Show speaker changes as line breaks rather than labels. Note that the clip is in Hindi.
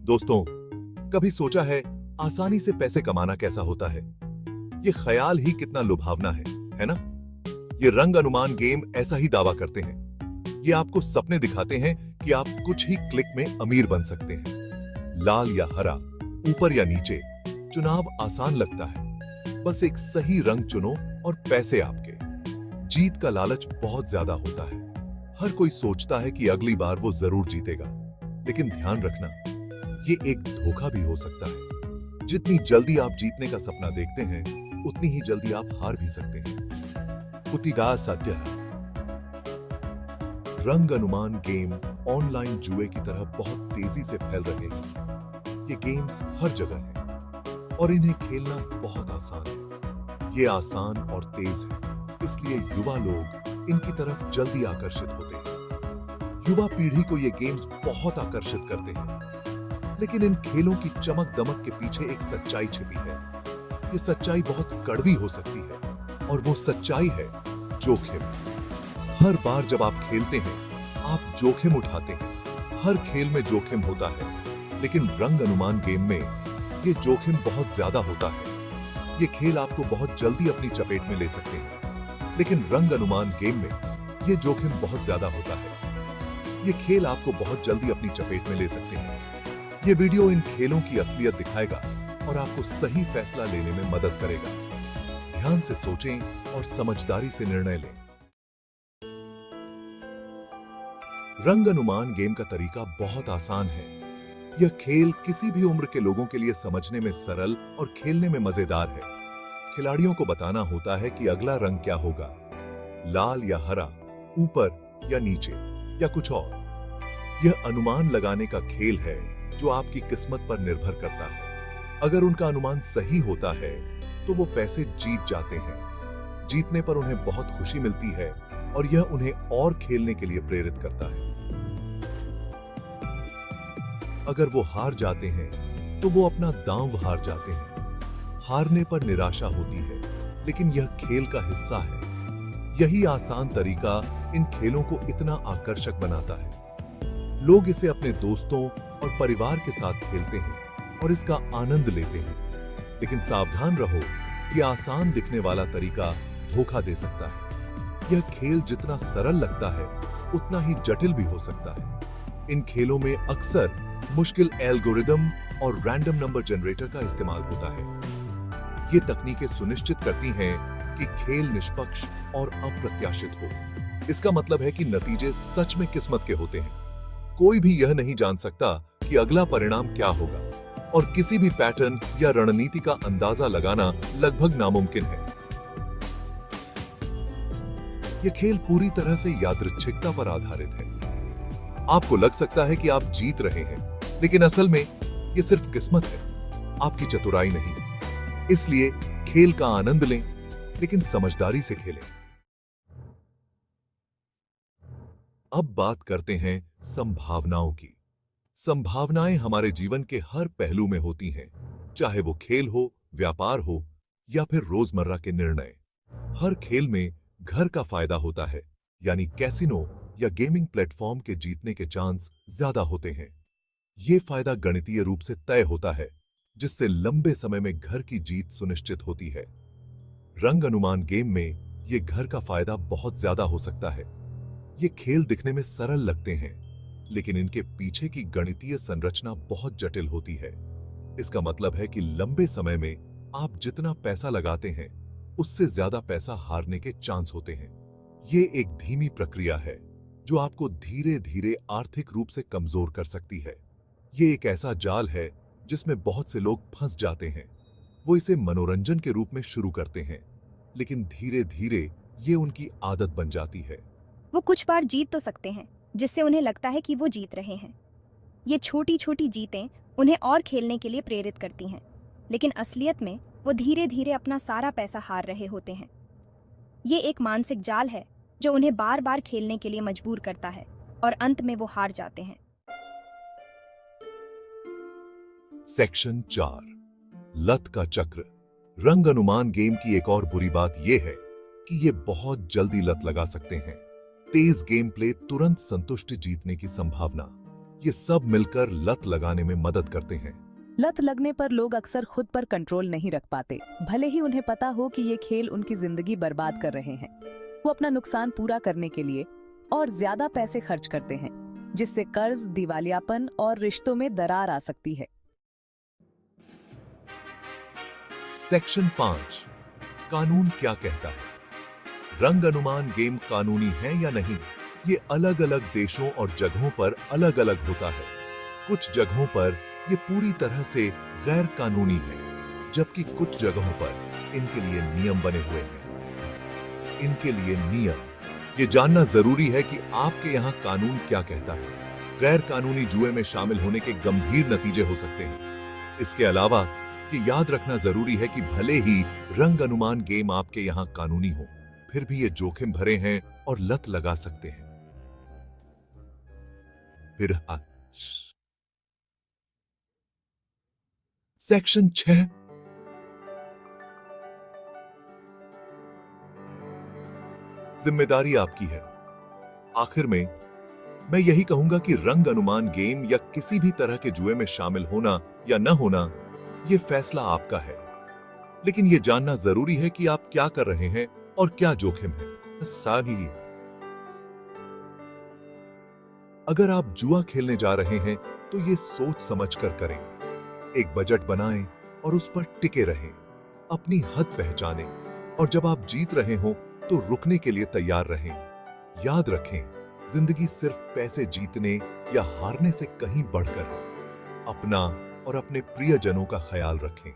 दोस्तों, कभी सोचा है आसानी से पैसे कमाना कैसा होता है? ये ख्याल ही कितना लुभावना है ना? ये रंग अनुमान गेम ऐसा ही दावा करते हैं। ये आपको सपने दिखाते हैं कि आप कुछ ही क्लिक में अमीर बन सकते हैं। लाल या हरा, ऊपर या नीचे, चुनाव आसान लगता है। बस एक सही रंग चुनो और पैसे आपके। जीत का लालच बहुत ज्यादा होता है। हर कोई सोचता है कि अगली बार वो जरूर जीतेगा, लेकिन ध्यान रखना, ये एक धोखा भी हो सकता है। जितनी जल्दी आप जीतने का सपना देखते हैं, उतनी ही जल्दी आप हार भी सकते हैं। कुतिगा सत्य है। रंग अनुमान गेम ऑनलाइन जुए की तरह बहुत तेजी से फैल रहे हैं। ये गेम्स हर जगह हैं और इन्हें खेलना बहुत आसान है। ये आसान और तेज है, इसलिए युवा लोग इनकी तरफ जल्दी आकर्षित होते हैं। युवा पीढ़ी को ये गेम्स बहुत आकर्षित करते हैं, लेकिन इन खेलों की चमक दमक के पीछे एक सच्चाई छिपी है। ये सच्चाई बहुत कड़वी हो सकती है, और वो सच्चाई है जोखिम। हर बार जब आप खेलते हैं, आप जोखिम उठाते हैं। हर खेल में जोखिम होता है, लेकिन रंग अनुमान गेम में ये जोखिम बहुत ज्यादा होता है। ये खेल आपको बहुत जल्दी अपनी चपेट में ले सकते हैं, लेकिन रंग अनुमान गेम में ये जोखिम बहुत ज्यादा होता है। ये खेल आपको बहुत जल्दी अपनी चपेट में ले सकते हैं। ये वीडियो इन खेलों की असलियत दिखाएगा और आपको सही फैसला लेने में मदद करेगा। ध्यान से सोचें और समझदारी से निर्णय लें। रंग अनुमान गेम का तरीका बहुत आसान है। यह खेल किसी भी उम्र के लोगों के लिए समझने में सरल और खेलने में मजेदार है। खिलाड़ियों को बताना होता है कि अगला रंग क्या होगा, लाल या हरा, ऊपर या नीचे या कुछ और। यह अनुमान लगाने का खेल है जो आपकी किस्मत पर निर्भर करता है। अगर उनका अनुमान सही होता है तो वो पैसे जीत जाते हैं। जीतने पर उन्हें बहुत खुशी मिलती है और यह उन्हें और खेलने के लिए प्रेरित करता है। अगर वो हार जाते हैं तो वो अपना दांव हार जाते हैं। हारने पर निराशा होती है, लेकिन यह खेल का हिस्सा है। यही आसान तरीका इन खेलों को इतना आकर्षक बनाता है। लोग इसे अपने दोस्तों और परिवार के साथ खेलते हैं और इसका आनंद लेते हैं। लेकिन सावधान रहो, यह आसान दिखने वाला तरीका धोखा दे सकता है। यह खेल जितना सरल लगता है, उतना ही जटिल भी हो सकता है। इन खेलों में अक्सर मुश्किल एल्गोरिदम और रैंडम नंबर जनरेटर का इस्तेमाल होता है। ये तकनीकें सुनिश्चित करती हैं कि खेल निष्पक्ष और अप्रत्याशित हो। इसका मतलब है कि नतीजे सच में किस्मत के होते हैं। कोई भी यह नहीं जान सकता कि अगला परिणाम क्या होगा, और किसी भी पैटर्न या रणनीति का अंदाजा लगाना लगभग नामुमकिन है। यह खेल पूरी तरह से यादृच्छिकता पर आधारित है। आपको लग सकता है कि आप जीत रहे हैं, लेकिन असल में यह सिर्फ किस्मत है, आपकी चतुराई नहीं। इसलिए खेल का आनंद लें, लेकिन समझदारी से खेलें। अब बात करते हैं संभावनाओं की। संभावनाएं हमारे जीवन के हर पहलू में होती हैं, चाहे वो खेल हो, व्यापार हो या फिर रोजमर्रा के निर्णय। हर खेल में घर का फायदा होता है, यानी कैसीनो या गेमिंग प्लेटफॉर्म के जीतने के चांस ज्यादा होते हैं। ये फायदा गणितीय रूप से तय होता है, जिससे लंबे समय में घर की जीत सुनिश्चित होती है। रंग अनुमान गेम में ये घर का फायदा बहुत ज्यादा हो सकता है। ये खेल दिखने में सरल लगते हैं, लेकिन इनके पीछे की गणितीय संरचना बहुत जटिल होती है। इसका मतलब है कि लंबे समय में आप जितना पैसा लगाते हैं, उससे ज्यादा पैसा हारने के चांस होते हैं। ये एक धीमी प्रक्रिया है जो आपको धीरे धीरे आर्थिक रूप से कमजोर कर सकती है। ये एक ऐसा जाल है जिसमें बहुत से लोग फंस जाते हैं। वो इसे मनोरंजन के रूप में शुरू करते हैं, लेकिन धीरे धीरे ये उनकी आदत बन जाती है।
वो कुछ बार जीत तो सकते हैं, जिससे उन्हें लगता है कि वो जीत रहे हैं। ये छोटी छोटी जीतें उन्हें और खेलने के लिए प्रेरित करती हैं, लेकिन असलियत में वो धीरे धीरे अपना सारा पैसा हार रहे होते हैं। ये एक मानसिक जाल है जो उन्हें बार बार खेलने के लिए मजबूर करता है और अंत में वो हार जाते हैं।
सेक्शन 4, लत का चक्र। रंग अनुमान गेम की एक और बुरी बात यह है कि ये बहुत जल्दी लत लगा सकते हैं। तेज गेम प्ले, तुरंत संतुष्टि जीतने की संभावना, ये सब मिलकर लत लगाने में मदद करते हैं।
लत लगने पर लोग अक्सर खुद पर कंट्रोल नहीं रख पाते, भले ही उन्हें पता हो कि ये खेल उनकी जिंदगी बर्बाद कर रहे हैं। वो अपना नुकसान पूरा करने के लिए और ज्यादा पैसे खर्च करते हैं, जिससे कर्ज, दिवालियापन और रिश्तों में दरार आ सकती है।
सेक्शन 5, कानून क्या कहता है? रंग अनुमान गेम कानूनी है या नहीं, ये अलग अलग देशों और जगहों पर अलग अलग होता है। कुछ जगहों पर ये पूरी तरह से गैर कानूनी है, जबकि कुछ जगहों पर इनके लिए नियम बने हुए हैं। इनके लिए नियम, ये जानना जरूरी है कि आपके यहाँ कानून क्या कहता है। गैर कानूनी जुए में शामिल होने के गंभीर नतीजे हो सकते हैं। इसके अलावा ये याद रखना जरूरी है कि भले ही रंग अनुमान गेम आपके यहाँ कानूनी हो, फिर भी ये जोखिम भरे हैं और लत लगा सकते हैं। फिर सेक्शन 6, जिम्मेदारी आपकी है। आखिर में मैं यही कहूंगा कि रंग अनुमान गेम या किसी भी तरह के जुए में शामिल होना या न होना, यह फैसला आपका है। लेकिन यह जानना जरूरी है कि आप क्या कर रहे हैं और क्या जोखिम है। साही, अगर आप जुआ खेलने जा रहे हैं तो यह सोच समझ कर करें। एक बजट बनाएं और उस पर टिके रहें। अपनी हद पहचानें और जब आप जीत रहे हो तो रुकने के लिए तैयार रहें। याद रखें, जिंदगी सिर्फ पैसे जीतने या हारने से कहीं बढ़कर है। अपना और अपने प्रियजनों का ख्याल रखें।